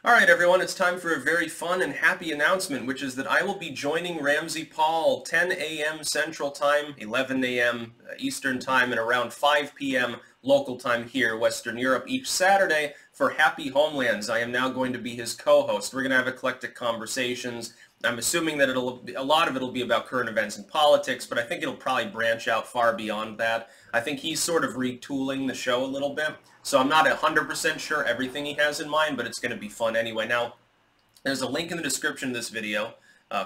Alright everyone, it's time for a very fun and happy announcement, which is that I will be joining Ramzpaul 10 a.m. Central Time, 11 a.m. Eastern Time, and around 5 p.m. local time here, Western Europe, each Saturday for Happy Homelands. I am now going to be his co-host. We're going to have eclectic conversations. I'm assuming that a lot of it will be about current events and politics, but I think it'll probably branch out far beyond that. I think he's sort of retooling the show a little bit, so I'm not 100% sure everything he has in mind, but it's going to be fun anyway. Now, there's a link in the description of this video,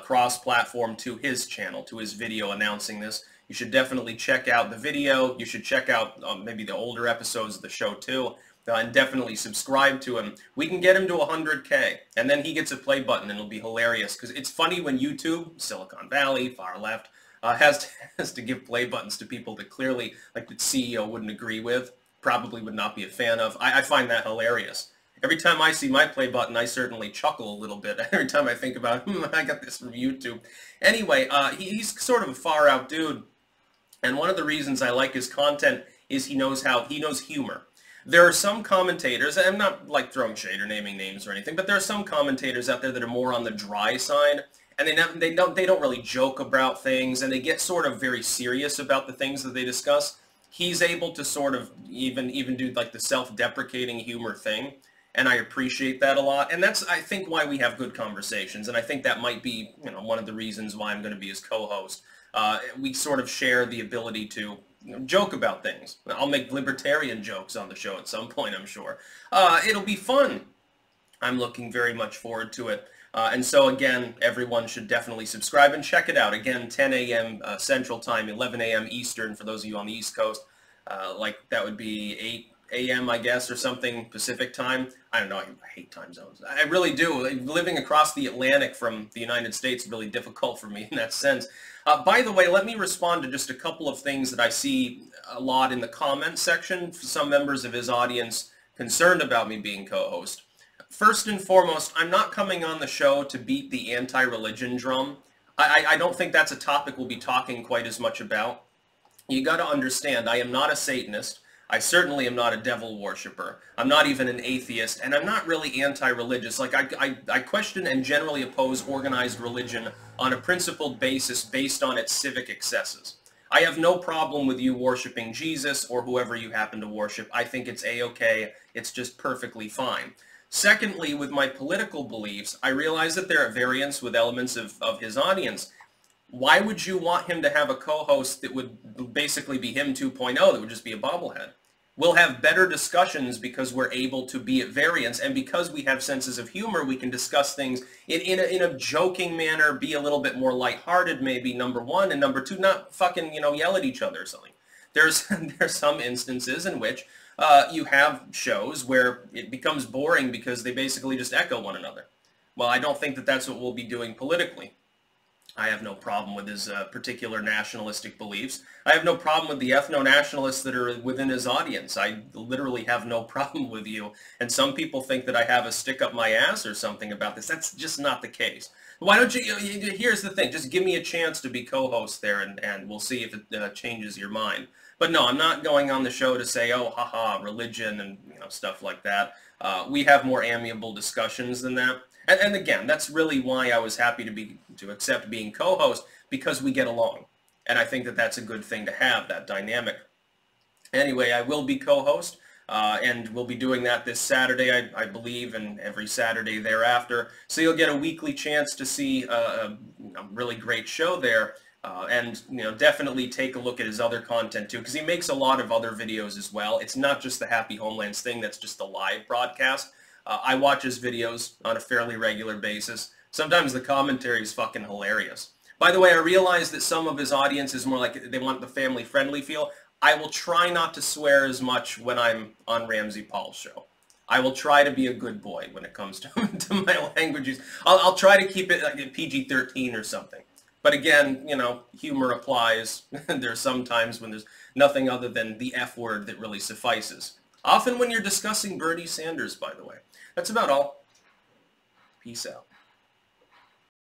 cross-platform to his channel, to his video announcing this. You should definitely check out the video. You should check out maybe the older episodes of the show too. And definitely subscribe to him. We can get him to 100K, and then he gets a play button, and it'll be hilarious, because it's funny when YouTube, Silicon Valley, far left, has to give play buttons to people that clearly, like the CEO wouldn't agree with, probably would not be a fan of. I find that hilarious. Every time I see my play button, I certainly chuckle a little bit. Every time I think about, I got this from YouTube. Anyway, he's sort of a far-out dude, and one of the reasons I like his content is he knows humor. There are some commentators, I'm not like throwing shade or naming names or anything, but there are some commentators out there that are more on the dry side, and they don't really joke about things, and they get sort of very serious about the things that they discuss. He's able to sort of even do like the self-deprecating humor thing, and I appreciate that a lot. And that's, I think, why we have good conversations, and I think that might be, one of the reasons why I'm going to be his co-host. We sort of share the ability to joke about things. I'll make libertarian jokes on the show at some point, I'm sure. It'll be fun. I'm looking very much forward to it. And so again, everyone should definitely subscribe and check it out. Again, 10 a.m. Central Time, 11 a.m. Eastern for those of you on the East Coast. Like that would be 8 a.m. I guess, or something Pacific Time. I don't know, I hate time zones. I really do. Living across the Atlantic from the United States is really difficult for me in that sense. By the way, let me respond to just a couple of things that I see a lot in the comment section. Some members of his audience concerned about me being co-host. First and foremost, I'm not coming on the show to beat the anti-religion drum. I don't think that's a topic we'll be talking quite as much about. You got to understand, I am not a Satanist. I certainly am not a devil worshiper. I'm not even an atheist, and I'm not really anti-religious. Like, I question and generally oppose organized religion on a principled basis based on its civic excesses. I have no problem with you worshiping Jesus or whoever you happen to worship. I think it's a-okay. It's just perfectly fine. Secondly, with my political beliefs, I realize that there are variants with elements of his audience. Why would you want him to have a co-host that would basically be him 2.0, that would just be a bobblehead? We'll have better discussions because we're able to be at variance, and because we have senses of humor, we can discuss things in a joking manner, be a little bit more lighthearted maybe, number one, and number two, not fucking, yell at each other or something. There's some instances in which you have shows where it becomes boring because they basically just echo one another. Well, I don't think that that's what we'll be doing politically. I have no problem with his particular nationalistic beliefs. I have no problem with the ethno-nationalists that are within his audience. I literally have no problem with you. And some people think that I have a stick up my ass or something about this. That's just not the case. Why don't you, here's the thing, just give me a chance to be co-host there, and we'll see if it changes your mind. But no, I'm not going on the show to say, oh, haha, religion and stuff like that. We have more amiable discussions than that. And again, that's really why I was happy to accept being co-host, because we get along. And I think that that's a good thing to have, that dynamic. Anyway, I will be co-host, and we'll be doing that this Saturday, I believe, and every Saturday thereafter. So you'll get a weekly chance to see a really great show there. And definitely take a look at his other content too, because he makes a lot of other videos as well. It's not just the Happy Homelands thing, that's just the live broadcast. I watch his videos on a fairly regular basis. Sometimes the commentary is fucking hilarious. By the way, I realize that some of his audience is more like they want the family-friendly feel. I will try not to swear as much when I'm on Ramzpaul's show. I will try to be a good boy when it comes to my language use. I'll try to keep it like PG-13 or something. But again, humor applies. There's some times when there's nothing other than the F word that really suffices. Often when you're discussing Bernie Sanders, by the way. That's about all. Peace out.